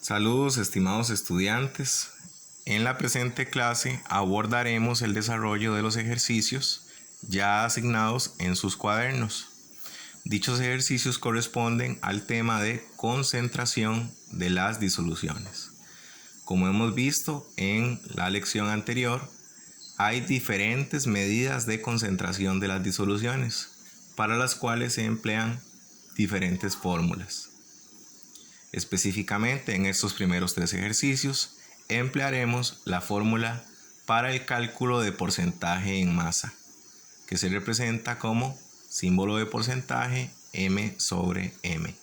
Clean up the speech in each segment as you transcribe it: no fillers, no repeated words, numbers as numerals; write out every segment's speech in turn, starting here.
Saludos, estimados estudiantes. En la presente clase abordaremos el desarrollo de los ejercicios ya asignados en sus cuadernos. Dichos ejercicios corresponden al tema de concentración de las disoluciones. Como hemos visto en la lección anterior, hay diferentes medidas de concentración de las disoluciones, para las cuales se emplean diferentes fórmulas. Específicamente en estos primeros tres ejercicios emplearemos la fórmula para el cálculo de porcentaje en masa, que se representa como símbolo de porcentaje m sobre m.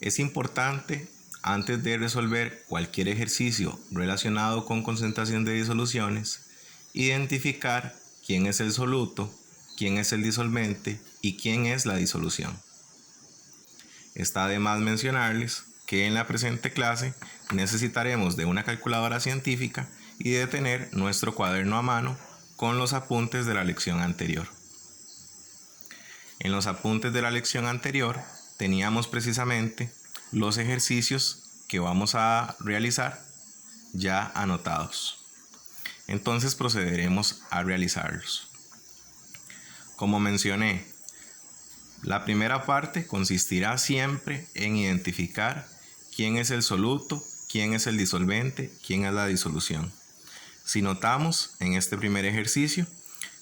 Es importante, antes de resolver cualquier ejercicio relacionado con concentración de disoluciones, identificar quién es el soluto, quién es el disolvente y quién es la disolución. Está de más mencionarles que en la presente clase necesitaremos de una calculadora científica y de tener nuestro cuaderno a mano con los apuntes de la lección anterior. En los apuntes de la lección anterior teníamos precisamente los ejercicios que vamos a realizar ya anotados. Entonces procederemos a realizarlos. Como mencioné, la primera parte consistirá siempre en identificar quién es el soluto, quién es el disolvente, quién es la disolución. Si notamos en este primer ejercicio,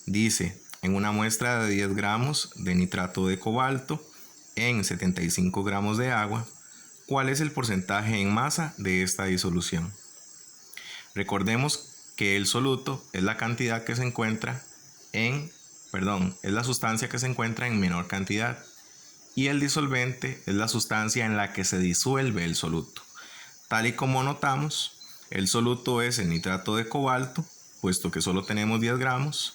dice en una muestra de 10 gramos de nitrato de cobalto en 75 gramos de agua, ¿cuál es el porcentaje en masa de esta disolución? Recordemos que el soluto es la cantidad que se encuentra es la sustancia que se encuentra en menor cantidad y el disolvente es la sustancia en la que se disuelve el soluto. Tal y como notamos, el soluto es el nitrato de cobalto, puesto que solo tenemos 10 gramos,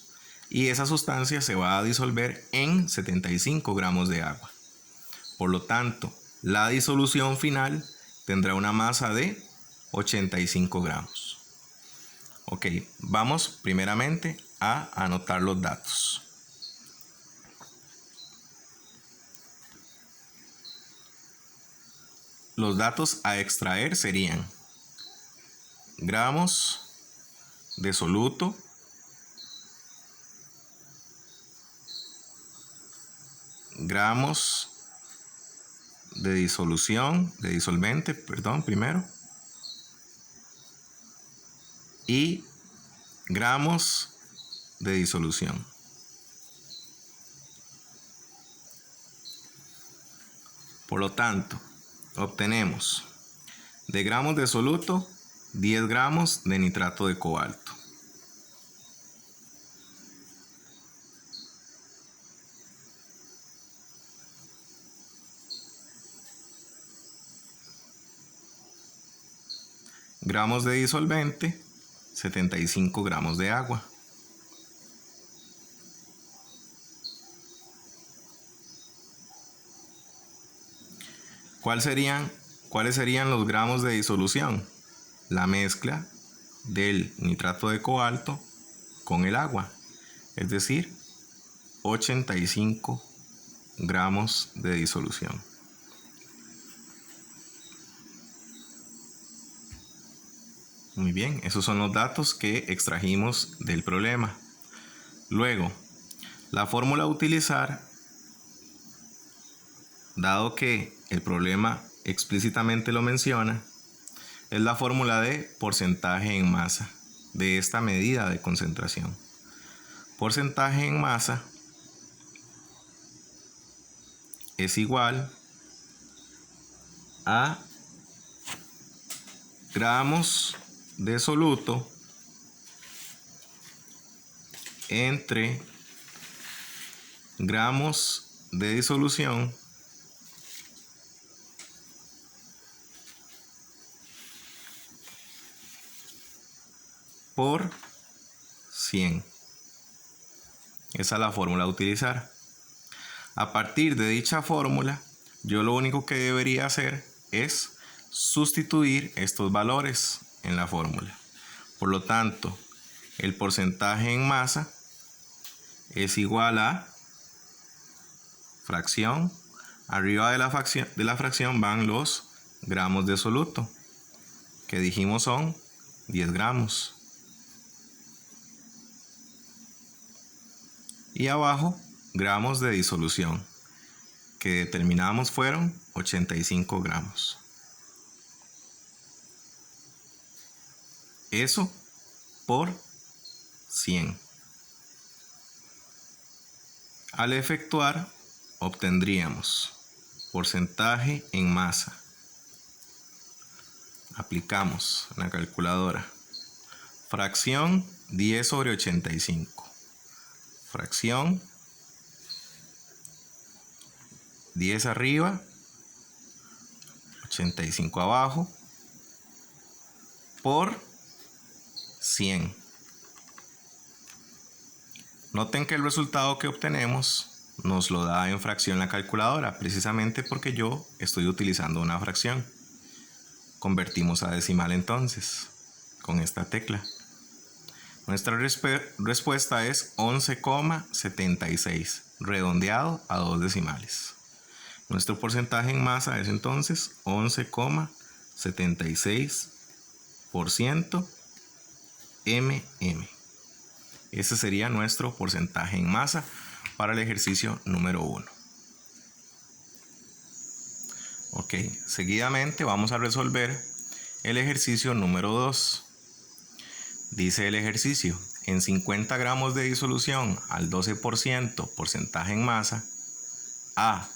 y esa sustancia se va a disolver en 75 gramos de agua. Por lo tanto, la disolución final tendrá una masa de 85 gramos. Ok, vamos primeramente a anotar los datos. Los datos a extraer serían gramos de soluto, gramos de disolvente primero, y gramos de disolución. Por lo tanto, obtenemos de gramos de soluto 10 gramos de nitrato de cobalto. Gramos de disolvente, 75 gramos de agua. ¿Cuáles serían los gramos de disolución? La mezcla del nitrato de cobalto con el agua, es decir, 85 gramos de disolución. Muy bien, esos son los datos que extrajimos del problema. Luego, la fórmula a utilizar, dado que el problema explícitamente lo menciona, es la fórmula de porcentaje en masa de esta medida de concentración. Porcentaje en masa es igual a gramos de soluto entre gramos de disolución por 100. Esa es la fórmula a utilizar. A partir de dicha fórmula, yo lo único que debería hacer es sustituir estos valores en la fórmula. Por lo tanto, el porcentaje en masa es igual a fracción. Arriba de la fracción van los gramos de soluto, que dijimos son 10 gramos. Y abajo, gramos de disolución, que determinamos fueron 85 gramos. Eso por 100. Al efectuar, obtendríamos porcentaje en masa. Aplicamos en la calculadora. Fracción 10 sobre 85. Fracción 10 arriba, 85 abajo, por 100. Noten que el resultado que obtenemos nos lo da en fracción la calculadora, precisamente porque yo estoy utilizando una fracción. Convertimos a decimal entonces, con esta tecla. Nuestra respuesta es 11,76, redondeado a 2 decimales. Nuestro porcentaje en masa es entonces 11,76% mm. Ese sería nuestro porcentaje en masa para el ejercicio número 1. Ok, seguidamente vamos a resolver el ejercicio número 2. Dice el ejercicio, en 50 gramos de disolución al 12% porcentaje en masa, A.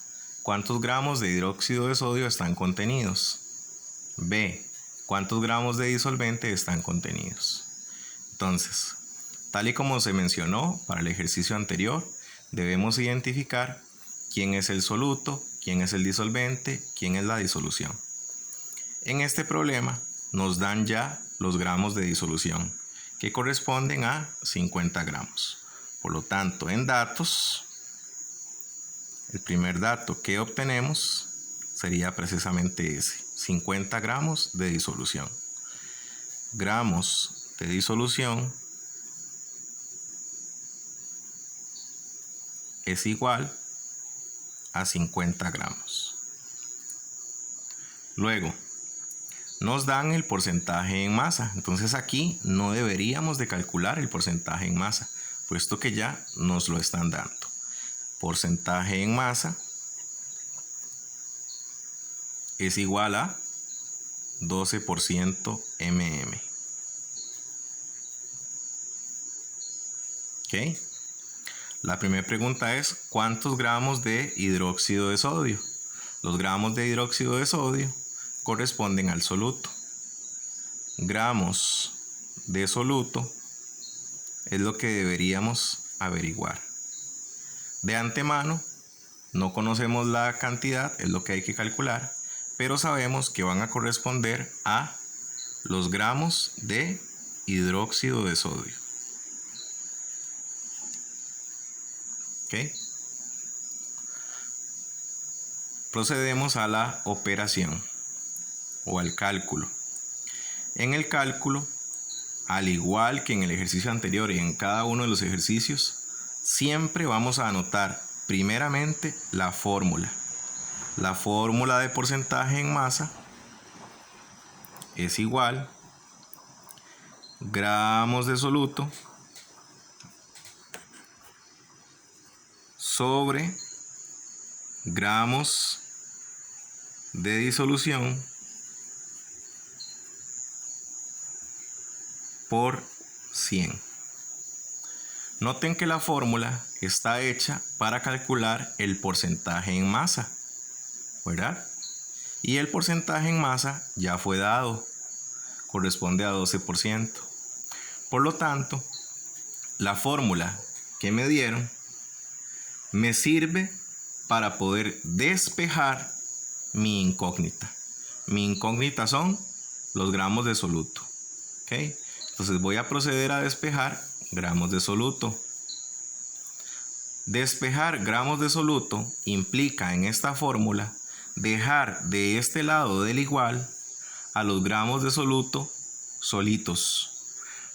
¿Cuántos gramos de hidróxido de sodio están contenidos? B. ¿Cuántos gramos de disolvente están contenidos? Entonces, tal y como se mencionó para el ejercicio anterior, debemos identificar quién es el soluto, quién es el disolvente, quién es la disolución. En este problema nos dan ya los gramos de disolución, que corresponden a 50 gramos. Por lo tanto, en datos, el primer dato que obtenemos sería precisamente ese, 50 gramos de disolución. Gramos de disolución es igual a 50 gramos. Luego, nos dan el porcentaje en masa. Entonces aquí no deberíamos de calcular el porcentaje en masa, puesto que ya nos lo están dando. Porcentaje en masa es igual a 12% mm. ¿Ok? La primera pregunta es, ¿cuántos gramos de hidróxido de sodio? Los gramos de hidróxido de sodio corresponden al soluto. Gramos de soluto es lo que deberíamos averiguar. De antemano, no conocemos la cantidad, es lo que hay que calcular, pero sabemos que van a corresponder a los gramos de hidróxido de sodio. ¿Ok? Procedemos a la operación o al cálculo. En el cálculo, al igual que en el ejercicio anterior y en cada uno de los ejercicios, siempre vamos a anotar primeramente la fórmula. La fórmula de porcentaje en masa es igual gramos de soluto sobre gramos de disolución por 100. Noten que la fórmula está hecha para calcular el porcentaje en masa, ¿verdad? Y el porcentaje en masa ya fue dado, corresponde a 12%. Por lo tanto, la fórmula que me dieron me sirve para poder despejar mi incógnita. Mi incógnita son los gramos de soluto. ¿Ok? Entonces voy a proceder a despejar gramos de soluto. Despejar gramos de soluto implica en esta fórmula dejar de este lado del igual a los gramos de soluto solitos.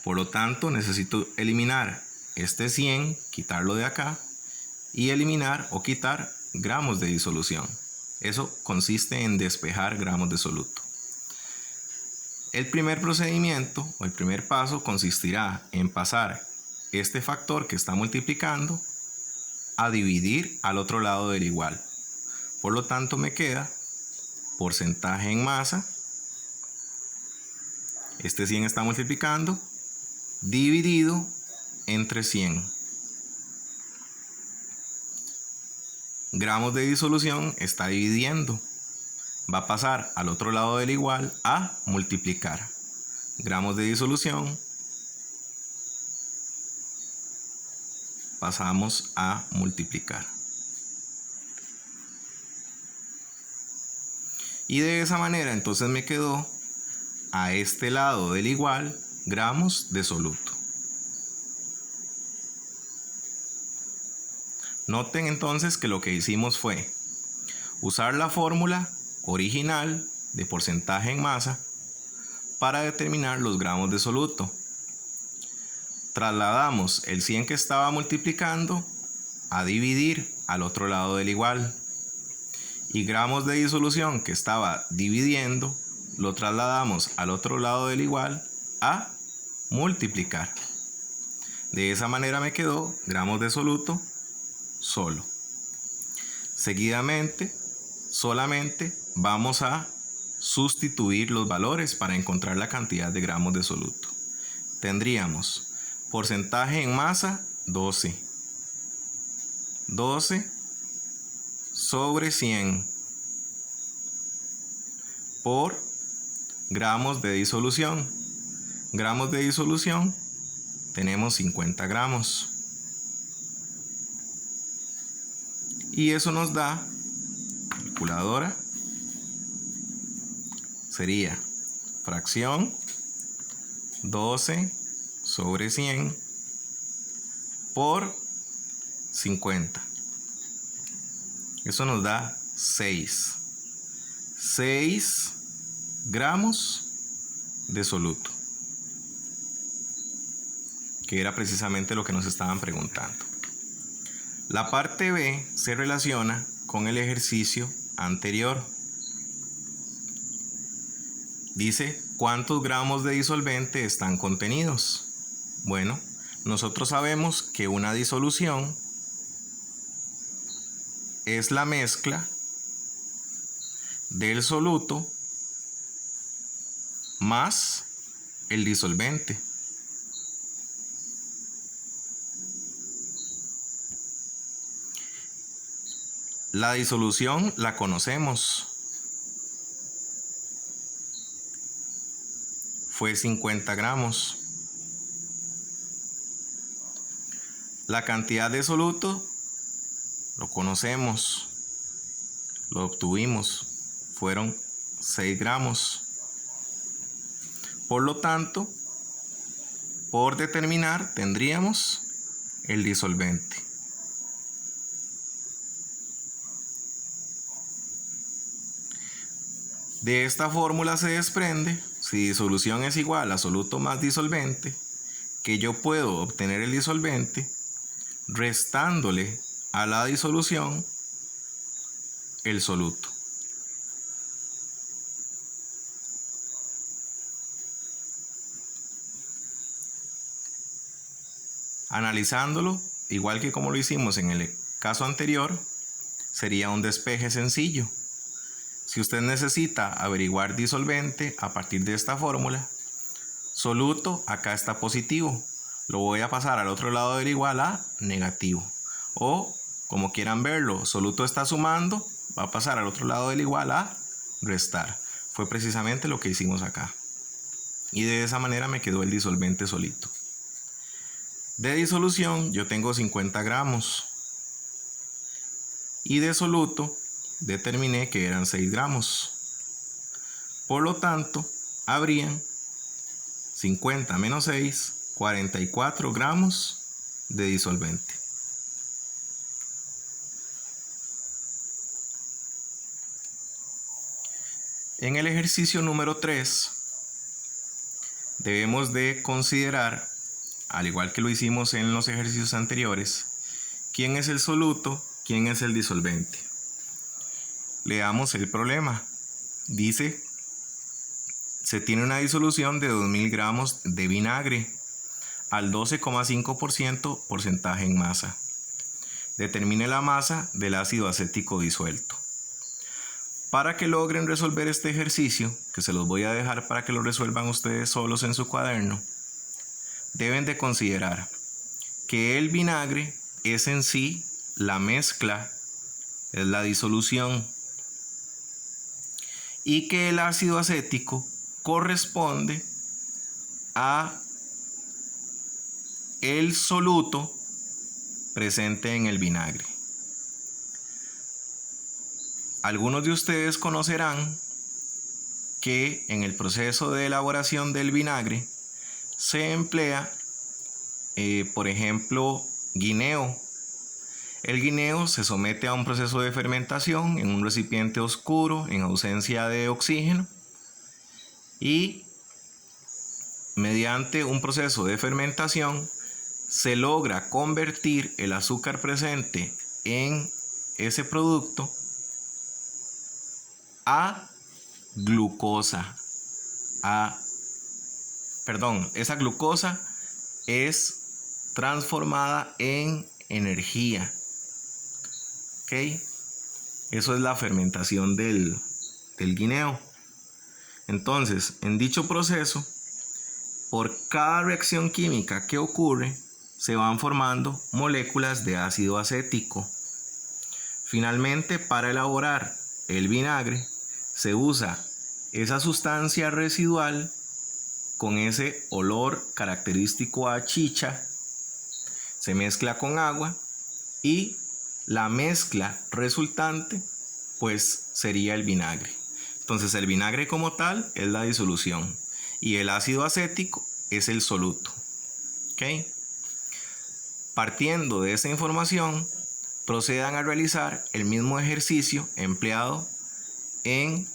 Por lo tanto, necesito eliminar este 100, quitarlo de acá y eliminar o quitar gramos de disolución. Eso consiste en despejar gramos de soluto. El primer procedimiento o el primer paso consistirá en pasar este factor que está multiplicando a dividir al otro lado del igual. Por lo tanto me queda porcentaje en masa, este 100 está multiplicando, dividido entre 100. Gramos de disolución está dividiendo. Va a pasar al otro lado del igual a multiplicar. Gramos de disolución pasamos a multiplicar. Y de esa manera entonces me quedó a este lado del igual gramos de soluto. Noten entonces que lo que hicimos fue usar la fórmula original de porcentaje en masa para determinar los gramos de soluto. Trasladamos el 100 que estaba multiplicando a dividir al otro lado del igual. Y gramos de disolución que estaba dividiendo lo trasladamos al otro lado del igual a multiplicar. De esa manera me quedó gramos de soluto solo. Seguidamente, solamente vamos a sustituir los valores para encontrar la cantidad de gramos de soluto. Tendríamos porcentaje en masa 12. 12 sobre 100 por gramos de disolución. Gramos de disolución tenemos 50 gramos. Y eso nos da, calculadora, sería fracción 12 sobre 100 por 50. Eso nos da 6 gramos de soluto, que era precisamente lo que nos estaban preguntando. La parte B se relaciona con el ejercicio anterior. Dice, ¿cuántos gramos de disolvente están contenidos? Bueno, nosotros sabemos que una disolución es la mezcla del soluto más el disolvente. La disolución la conocemos. Fue 50 gramos. La cantidad de soluto lo conocemos. Lo obtuvimos. Fueron 6 gramos. Por lo tanto, por determinar tendríamos el disolvente. De esta fórmula se desprende, si disolución es igual a soluto más disolvente, que yo puedo obtener el disolvente restándole a la disolución el soluto. Analizándolo, igual que como lo hicimos en el caso anterior, sería un despeje sencillo. Si usted necesita averiguar disolvente a partir de esta fórmula, soluto acá está positivo, lo voy a pasar al otro lado del igual a negativo. O, como quieran verlo, soluto está sumando, va a pasar al otro lado del igual a restar. Fue precisamente lo que hicimos acá. Y de esa manera me quedó el disolvente solito. De disolución yo tengo 50 gramos. Y de soluto determiné que eran 6 gramos. Por lo tanto, habrían 50 menos 6, 44 gramos de disolvente. En el ejercicio número 3, debemos de considerar, al igual que lo hicimos en los ejercicios anteriores, quién es el soluto, quién es el disolvente. leamos el problema. Dice, se tiene una disolución de 2000 gramos de vinagre al 12,5% porcentaje en masa. Determine la masa del ácido acético disuelto. Para que logren resolver este ejercicio, que se los voy a dejar para que lo resuelvan ustedes solos en su cuaderno, deben de considerar que el vinagre es en sí la mezcla, es la disolución, y que el ácido acético corresponde a el soluto presente en el vinagre. Algunos de ustedes conocerán que en el proceso de elaboración del vinagre se emplea, por ejemplo, guineo. El guineo se somete a un proceso de fermentación en un recipiente oscuro en ausencia de oxígeno y mediante un proceso de fermentación se logra convertir el azúcar presente en ese producto a glucosa. Esa glucosa es transformada en energía. ¿Ok? Eso es la fermentación del guineo. Entonces, en dicho proceso, por cada reacción química que ocurre, se van formando moléculas de ácido acético. Finalmente, para elaborar el vinagre, se usa esa sustancia residual con ese olor característico a chicha, se mezcla con agua y la mezcla resultante pues sería el vinagre. Entonces el vinagre como tal es la disolución y el ácido acético es el soluto. ¿Ok? Partiendo de esa información, procedan a realizar el mismo ejercicio empleado en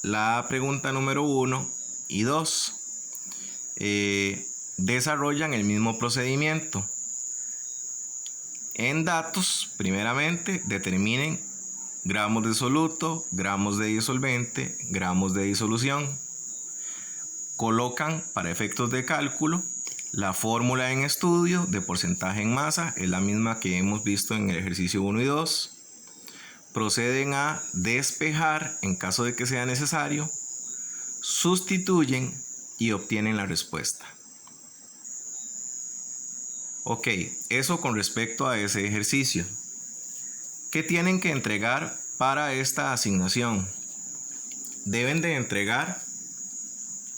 la pregunta número 1 y 2. Desarrollan el mismo procedimiento. En datos, primeramente, determinen gramos de soluto, gramos de disolvente, gramos de disolución. Colocan para efectos de cálculo la fórmula en estudio de porcentaje en masa, es la misma que hemos visto en el ejercicio 1 y 2. Proceden a despejar en caso de que sea necesario, sustituyen y obtienen la respuesta. Ok, eso con respecto a ese ejercicio. ¿Qué tienen que entregar para esta asignación? Deben de entregar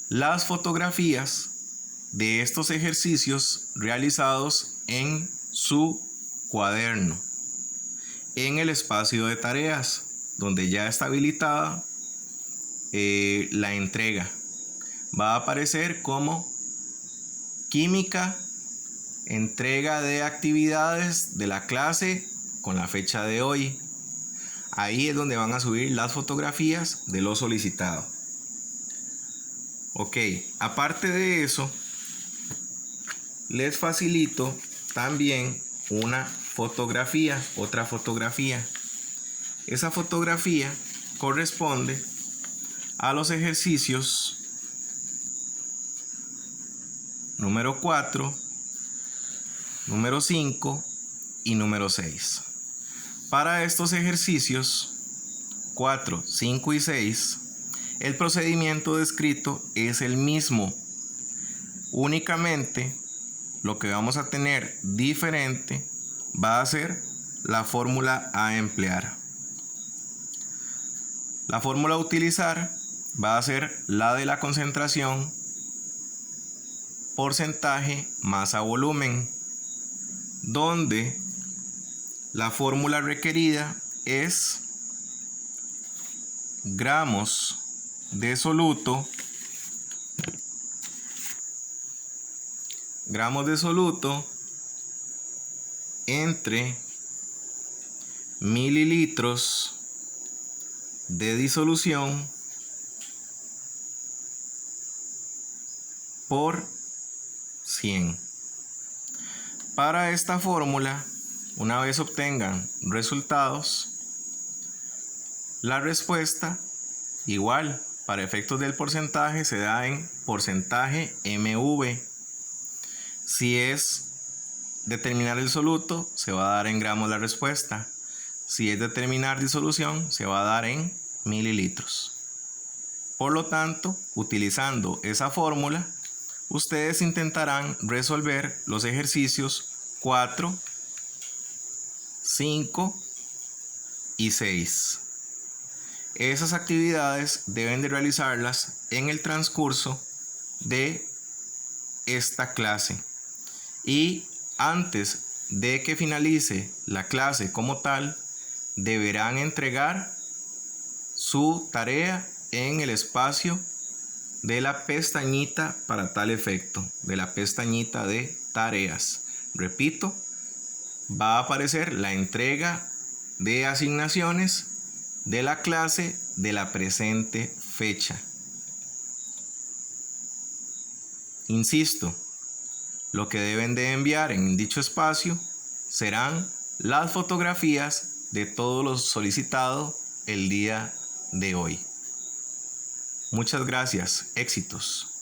las fotografías de estos ejercicios realizados en su cuaderno, en el espacio de tareas, donde ya está habilitada la entrega. Va a aparecer como química, entrega de actividades de la clase con la fecha de hoy. Ahí es donde van a subir las fotografías de lo solicitado. Ok, aparte de eso, les facilito también una fotografía, otra fotografía. Esa fotografía corresponde a los ejercicios número 4, número 5 y número 6. Para estos ejercicios 4, 5 y 6, el procedimiento descrito es el mismo. Únicamente lo que vamos a tener diferente va a ser la fórmula a emplear. La fórmula a utilizar va a ser la de la concentración, porcentaje, masa, volumen, donde la fórmula requerida es gramos de soluto entre mililitros de disolución por 100. Para esta fórmula, una vez obtengan resultados, La respuesta, igual, para efectos del porcentaje, se da en porcentaje MV. Si es determinar el soluto, se va a dar en gramos la respuesta. Si es determinar disolución, se va a dar en mililitros. Por lo tanto, utilizando esa fórmula, ustedes intentarán resolver los ejercicios 4, 5 y 6. Esas actividades deben de realizarlas en el transcurso de esta clase. Y antes de que finalice la clase como tal, deberán entregar su tarea en el espacio de la pestañita para tal efecto, de la pestañita de tareas. Repito, va a aparecer la entrega de asignaciones de la clase de la presente fecha. Insisto, lo que deben de enviar en dicho espacio serán las fotografías de todo lo solicitado el día de hoy. Muchas gracias, éxitos.